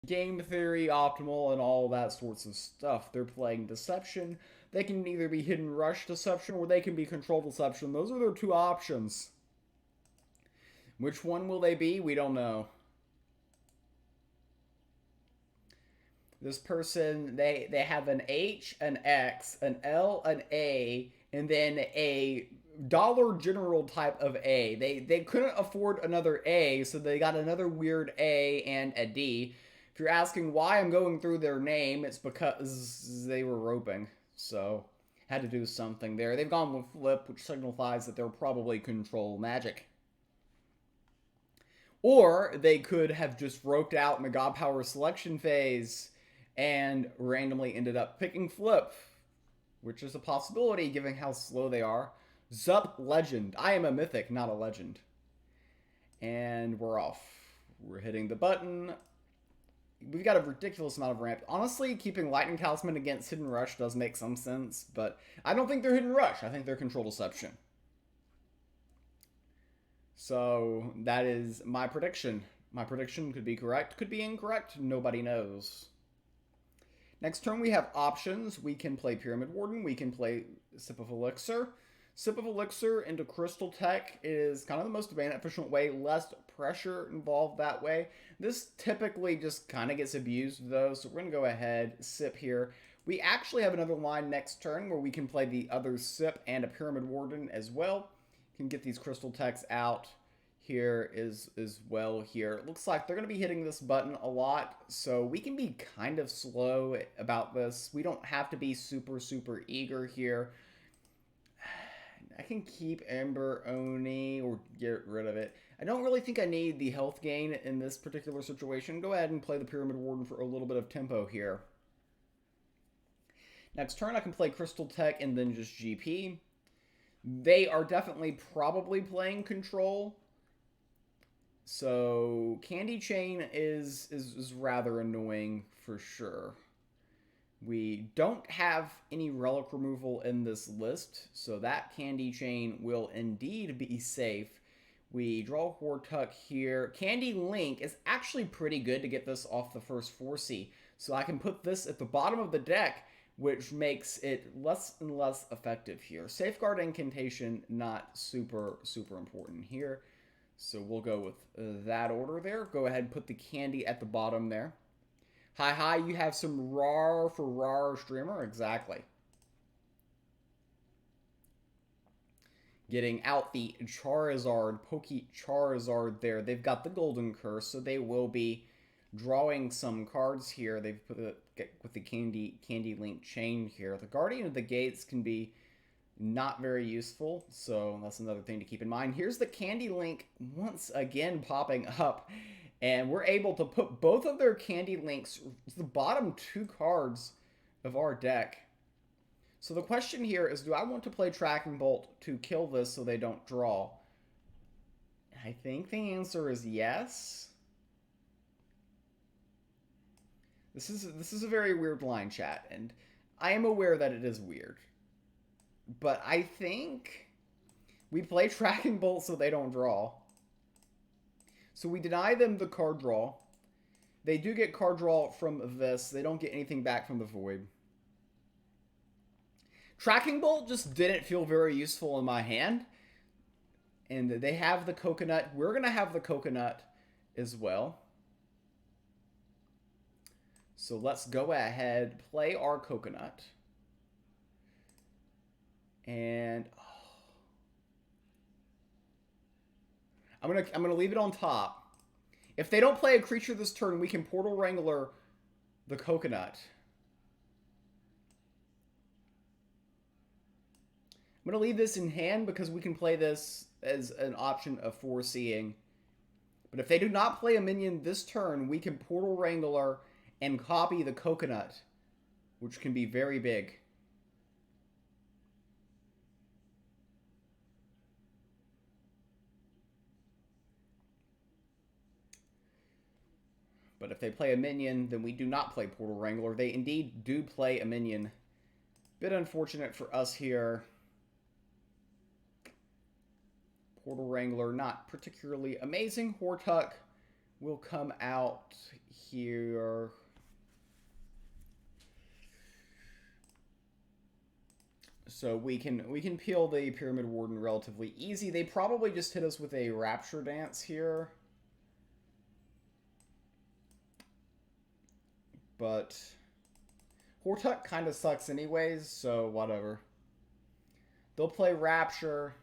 game theory, optimal, and all that sorts of stuff. They're playing deception. They can either be hidden rush deception or they can be control deception. Those are their two options. Which one will they be? We don't know. This person, they have an H, an X, an L, an A, and then a Dollar General type of A. They couldn't afford another A, so they got another weird A and a D. If you're asking why I'm going through their name, it's because they were roping. So had to do something there. They've gone with flip, which signifies that they're probably control magic. Or they could have just roped out in the God Power selection phase and randomly ended up picking flip, which is a possibility given how slow they are. Zup Legend. I am a mythic, not a legend. And we're off. We're hitting the button. We've got a ridiculous amount of ramp. Honestly, keeping Lightning Talisman against Hidden Rush does make some sense, but I don't think they're Hidden Rush. I think they're Control Deception. So that is my prediction. My prediction could be correct, could be incorrect. Nobody knows. Next turn we have options. We can play Pyramid Warden. We can play Sip of Elixir. Sip of Elixir into Crystal Tech is kind of the most efficient way. Less pressure involved that way. This typically just kind of gets abused though, so we're going to go ahead, Sip here. We actually have another line next turn where we can play the other Sip and a Pyramid Warden as well. Can get these Crystal Techs out here as well here. It looks like they're going to be hitting this button a lot, so we can be kind of slow about this. We don't have to be super eager here. I can keep Ember Oni or get rid of it. I don't really think I need the health gain in this particular situation. Go ahead and play the Pyramid Warden for a little bit of tempo here. Next turn I can play Crystal Tech and then just GP. They are definitely probably playing control. So Candy Chain is rather annoying for sure. We don't have any relic removal in this list, so that Candy Chain will indeed be safe. We draw Hortuck here. Candy Link is actually pretty good to get this off the first 4C. So I can put this at the bottom of the deck, which makes it less and less effective here. Safeguard Incantation, not super important here. So we'll go with that order there. Go ahead and put the candy at the bottom there. Hi, you have some RAR for RAR streamer? Exactly. Getting out the Charizard, Poke Charizard there. They've got the Golden Curse, so they will be drawing some cards here. They've put it with the Candy Link chain here. The Guardian of the Gates can be not very useful, so that's another thing to keep in mind. Here's the Candy Link once again popping up, and we're able to put both of their Candy Links the bottom two cards of our deck. So the question here is, do I want to play Tracking Bolt to kill this so they don't draw? I think the answer is yes. This is a very weird line, chat, and I am aware that it is weird. But I think we play Tracking Bolt so they don't draw. So we deny them the card draw. They do get card draw from this. They don't get anything back from the Void. Tracking Bolt just didn't feel very useful in my hand. And they have the Coconut. We're going to have the Coconut as well. So let's go ahead, play our Coconut. And I'm gonna leave it on top. If they don't play a creature this turn, we can Portal Wrangler the Coconut. I'm gonna leave this in hand because we can play this as an option of 4-seeing. But if they do not play a minion this turn, we can Portal Wrangler and copy the Coconut, which can be very big. But if they play a minion, then we do not play Portal Wrangler. They indeed do play a minion. Bit unfortunate for us here. Portal Wrangler, not particularly amazing. Hortuck will come out here. So we can peel the Pyramid Warden relatively easy. They probably just hit us with a Rapture Dance here. But Hortuck kind of sucks anyways, so whatever. They'll play Rapture.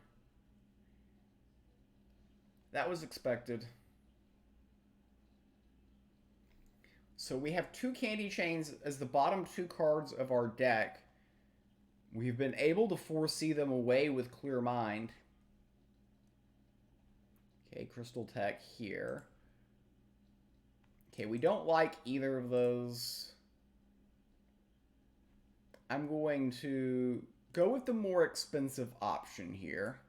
That was expected. So we have 2 Candy Chains as the bottom 2 cards of our deck. We've been able to foresee them away with Clear Mind. Okay, Crystal Tech here. Okay, we don't like either of those. I'm going to go with the more expensive option here.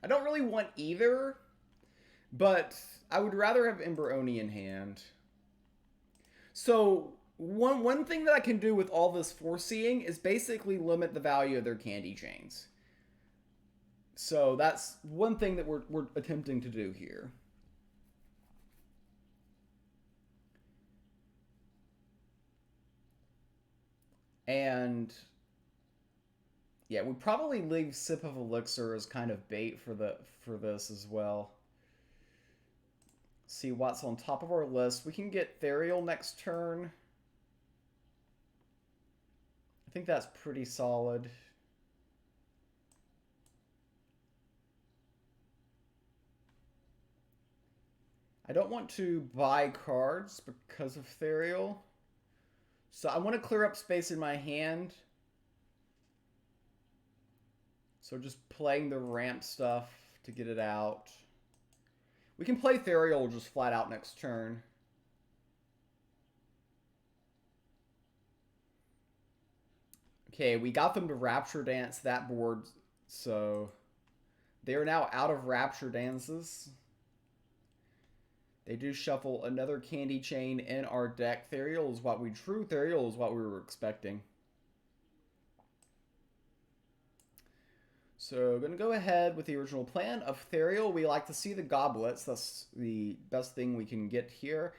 I don't really want either, but I would rather have Ember Oni in hand. So one thing that I can do with all this foreseeing is basically limit the value of their Candy Chains. So that's one thing that we're attempting to do here. And yeah, we probably leave Sip of Elixir as kind of bait for this as well. See what's on top of our list. We can get Therial next turn. I think that's pretty solid. I don't want to buy cards because of Therial. So I want to clear up space in my hand. So just playing the ramp stuff to get it out. We can play Therial just flat out next turn. Okay, we got them to Rapture Dance that board, so they are now out of Rapture Dances. They do shuffle another Candy Chain in our deck. Therial is what we drew. Therial is what we were expecting. So going to go ahead with the original plan of Therial. We like to see the goblets. That's the best thing we can get here.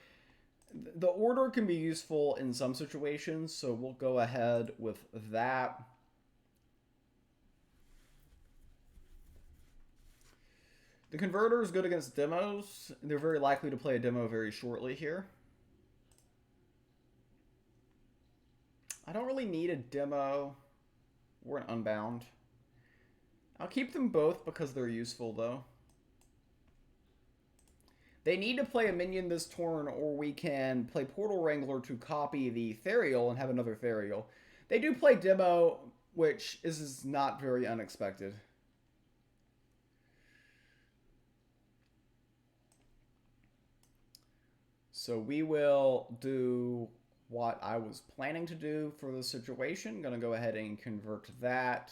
The order can be useful in some situations, so we'll go ahead with that. The Converter is good against demos. They're very likely to play a demo very shortly here. I don't really need a demo or an Unbound. I'll keep them both because they're useful, though. They need to play a minion this turn, or we can play Portal Wrangler to copy the Therial and have another Therial. They do play Demo, which is not very unexpected. So we will do what I was planning to do for this situation. Gonna go ahead and convert that.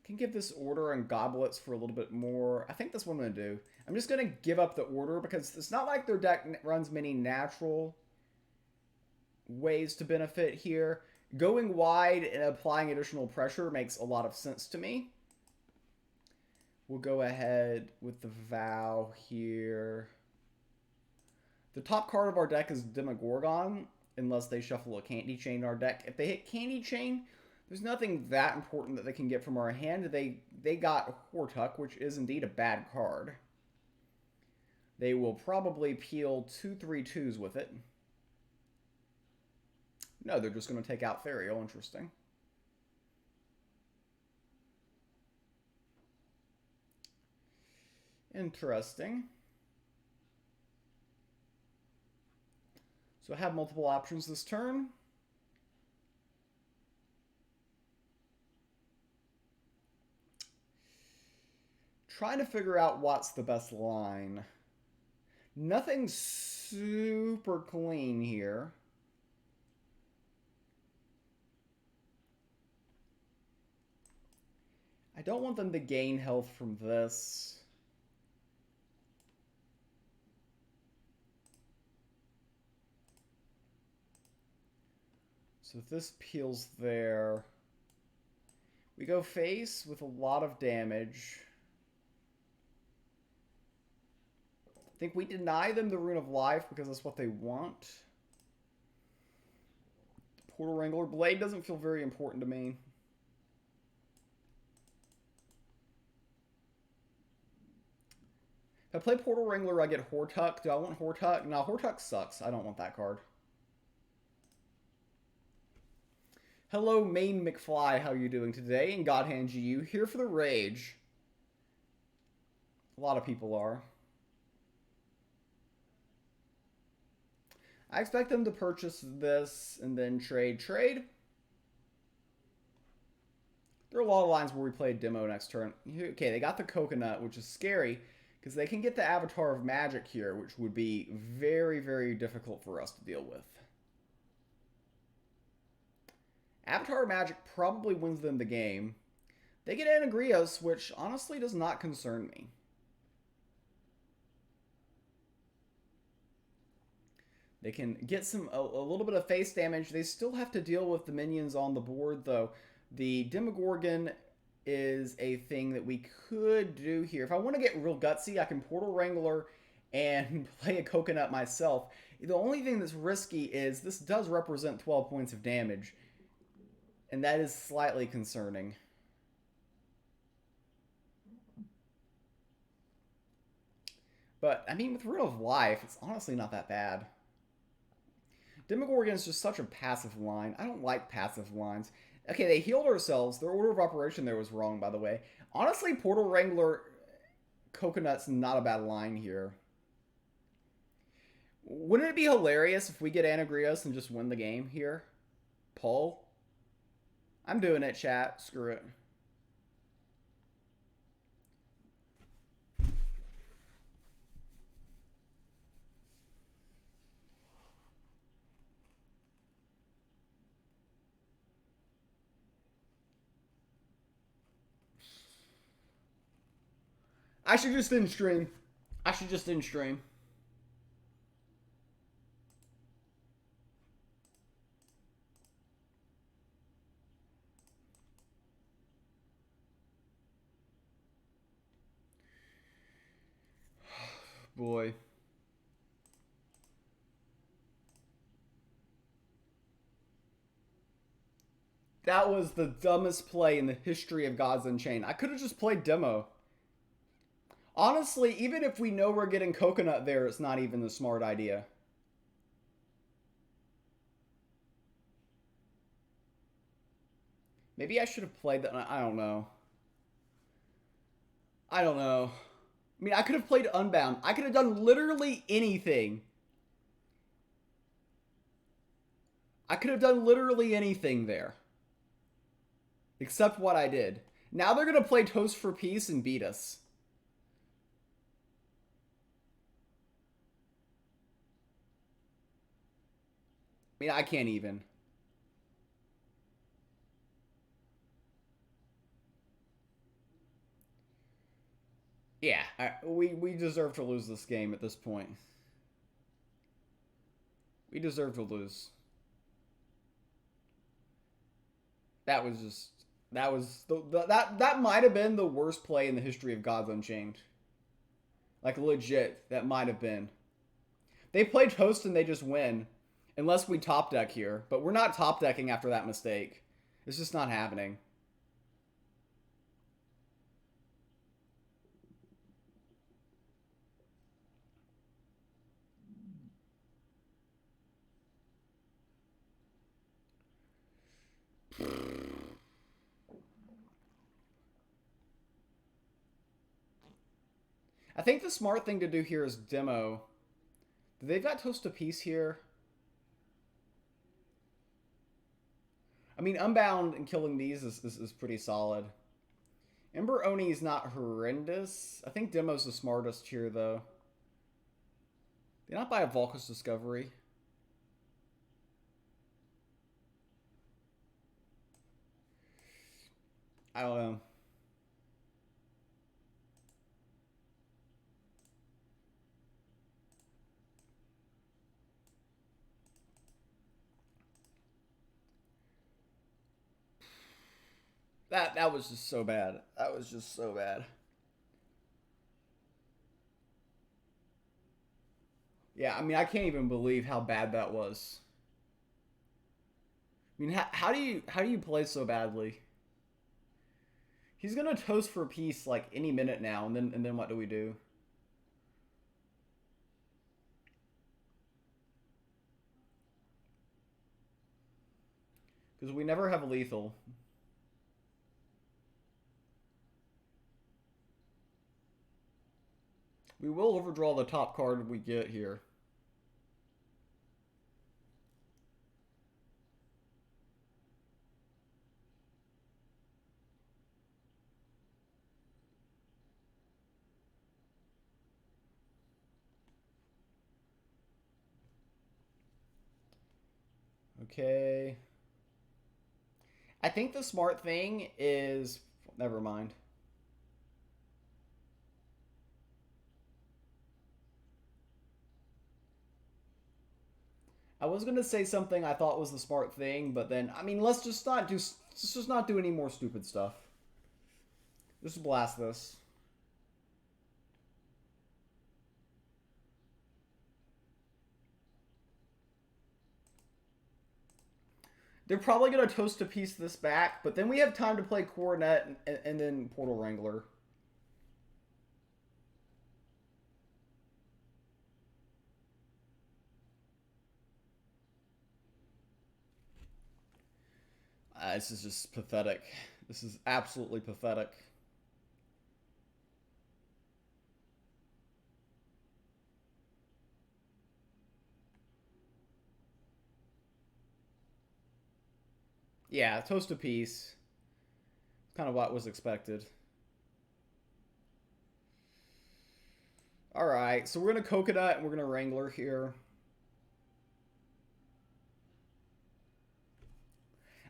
Can give this order and goblets for a little bit more. I think that's what I'm going to do. I'm just going to give up the order because it's not like their deck runs many natural ways to benefit here. Going wide and applying additional pressure makes a lot of sense to me. We'll go ahead with the Vow here. The top card of our deck is Demogorgon, unless they shuffle a Candy Chain in our deck. If they hit Candy Chain, there's nothing that important that they can get from our hand. They got Hortuck, which is indeed a bad card. They will probably peel 2 3/2s with it. No, they're just going to take out Therial. Interesting. Interesting. So I have multiple options this turn. Trying to figure out what's the best line. Nothing super clean here. I don't want them to gain health from this. So if this peels there, we go face with a lot of damage. I think we deny them the Rune of Life because that's what they want. Portal Wrangler Blade doesn't feel very important to me. If I play Portal Wrangler, I get Hortuck. Do I want Hortuck? No, Hortuck sucks. I don't want that card. Hello, Main McFly. How are you doing today? And Godhand GU here for the rage. A lot of people are. I expect them to purchase this and then trade. Trade? There are a lot of lines where we play a demo next turn. Okay, they got the coconut, which is scary, because they can get the Avatar of Magic here, which would be very, very difficult for us to deal with. Avatar of Magic probably wins them the game. They get Anagrios, which honestly does not concern me. They can get a little bit of face damage. They still have to deal with the minions on the board, though. The Demogorgon is a thing that we could do here. If I want to get real gutsy, I can Portal Wrangler and play a Coconut myself. The only thing that's risky is this does represent 12 points of damage, and that is slightly concerning. But, I mean, with Rune of Life, it's honestly not that bad. Demogorgon is just such a passive line. I don't like passive lines. Okay, they healed ourselves. Their order of operation there was wrong, by the way. Honestly, Portal Wrangler Coconut's not a bad line here. Wouldn't it be hilarious if we get Anagrios and just win the game here? Pull? I'm doing it, chat. Screw it. I should just didn't stream. I should just didn't stream. Boy. That was the dumbest play in the history of Gods Unchained. I could have just played demo. Honestly, even if we know we're getting Coconut there, it's not even a smart idea. Maybe I should have played that. I don't know. I don't know. I mean, I could have played Unbound. I could have done literally anything. I could have done literally anything there. Except what I did. Now they're going to play Toast for Peace and beat us. I mean, I can't even. Yeah, we deserve to lose this game at this point. We deserve to lose. That was just... That might have been the worst play in the history of Gods Unchained. Like, legit, that might have been. They play Toast and they just win. Unless we top deck here. But we're not top decking after that mistake. It's just not happening. I think the smart thing to do here is demo. They've got Toast of Peace here. I mean, Unbound and killing these is pretty solid. Ember Oni is not horrendous. I think Demo's the smartest here, though. Did not buy a Volkus Discovery. I don't know. That was just so bad. That was just so bad. Yeah, I mean, I can't even believe how bad that was. I mean, how do you play so badly? He's gonna toast for peace like any minute now, and then what do we do? Because we never have a lethal. We will overdraw the top card we get here. Okay. I think the smart thing is... Never mind. I was gonna say something I thought was the smart thing, but then I mean, let's just not do any more stupid stuff. Just blast this. They're probably gonna toast to piece this back, but then we have time to play Coronet and then Portal Wrangler. This is just pathetic. This is absolutely pathetic. Yeah, toast a piece. Kind of what was expected. Alright, so we're going to Coconut and we're going to Wrangler here.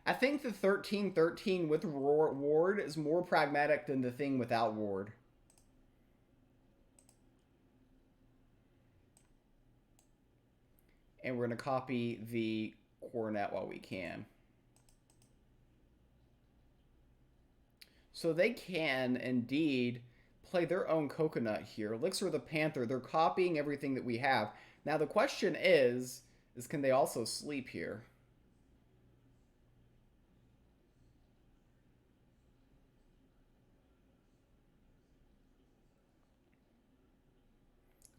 I think the 13-13 with Ward is more pragmatic than the thing without Ward. And we're going to copy the Coronet while we can. So they can indeed play their own Coconut here. Elixir the Panther, they're copying everything that we have. Now the question is can they also sleep here?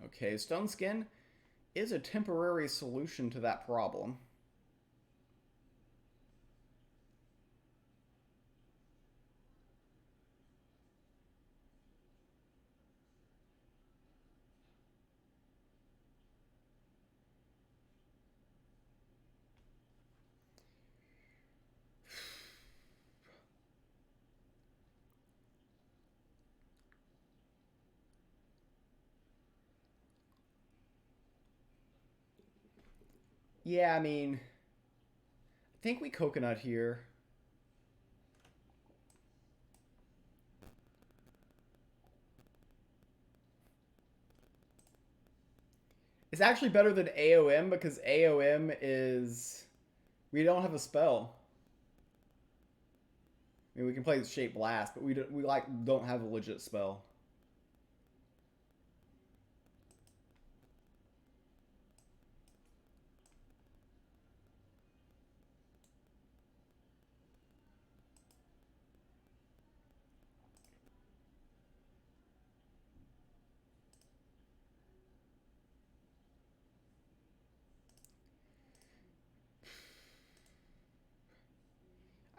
Okay, Stone Skin is a temporary solution to that problem. Yeah, I mean, I think we Coconut here. It's actually better than AOM because AOM is... We don't have a spell. I mean, we can play Shape Blast, but we don't have a legit spell.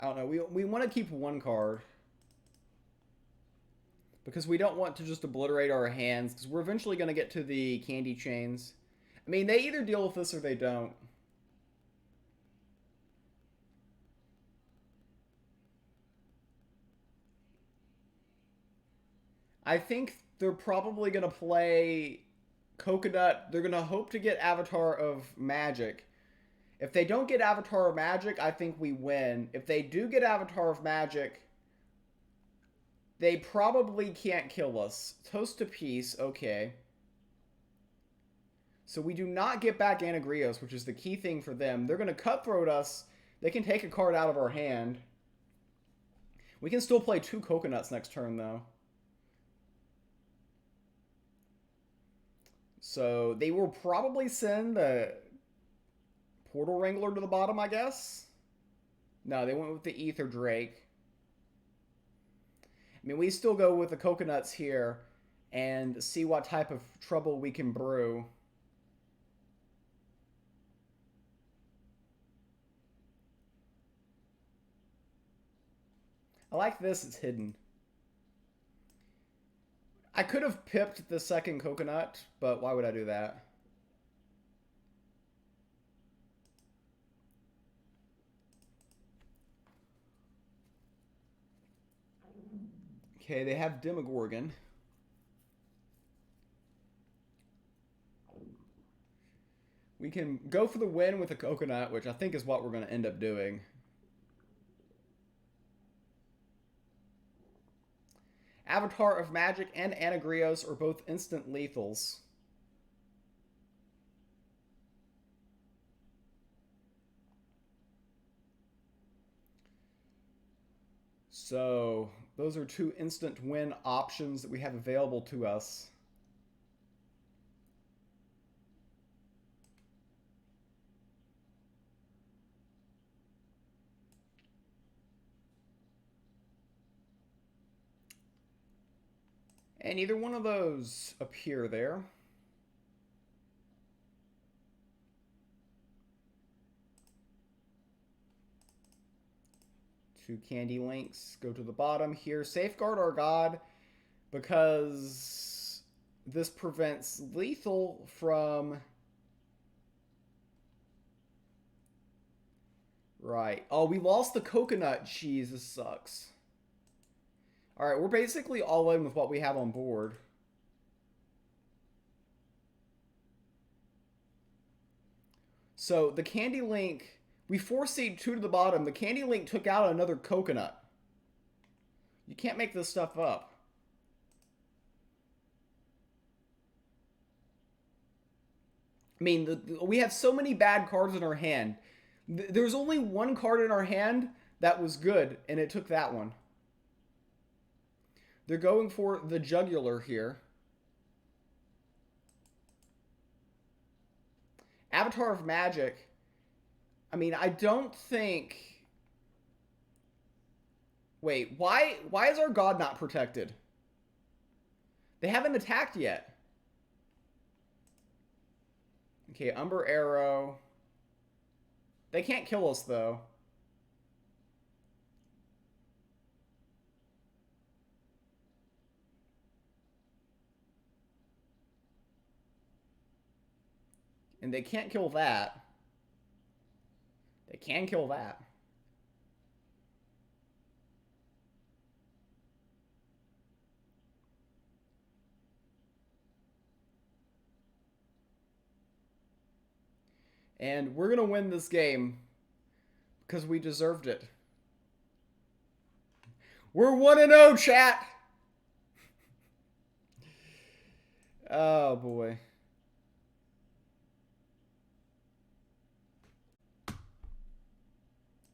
I don't know. We want to keep one card. Because we don't want to just obliterate our hands. Because we're eventually going to get to the candy chains. I mean, they either deal with this or they don't. I think they're probably going to play Coconut. They're going to hope to get Avatar of Magic. If they don't get Avatar of Magic, I think we win. If they do get Avatar of Magic, they probably can't kill us. Toast to peace, okay. So we do not get back Anagrios, which is the key thing for them. They're going to cutthroat us. They can take a card out of our hand, We can still play 2 coconuts next turn, though. So they will probably send the Portal Wrangler to the bottom, I guess. No, they went with the Ether Drake. I mean, we still go with the coconuts here and see what type of trouble we can brew. I like this, it's hidden. I could have pipped the second coconut, but why would I do that? Okay, they have Demogorgon. We can go for the win with the coconut, which I think is what we're going to end up doing. Avatar of Magic and Anagrios are both instant lethals. So, those are 2 instant win options that we have available to us. And either one of those appear there. Two candy links go to the bottom here. Safeguard our god because this prevents lethal from... Right. Oh, we lost the coconut. Jeez, this sucks. Alright, we're basically all in with what we have on board. So, the Candy Link, we force-seed 2 to the bottom. The Candy Link took out another coconut. You can't make this stuff up. I mean, we have so many bad cards in our hand. There's only one card in our hand that was good, and it took that one. They're going for the jugular here. Avatar of Magic. I mean, I don't think... Wait, why is our god not protected? They haven't attacked yet. Okay, Umber Arrow. They can't kill us, though. And they can't kill that. They can kill that. And we're going to win this game because we deserved it. We're 1-0, chat! Oh, boy.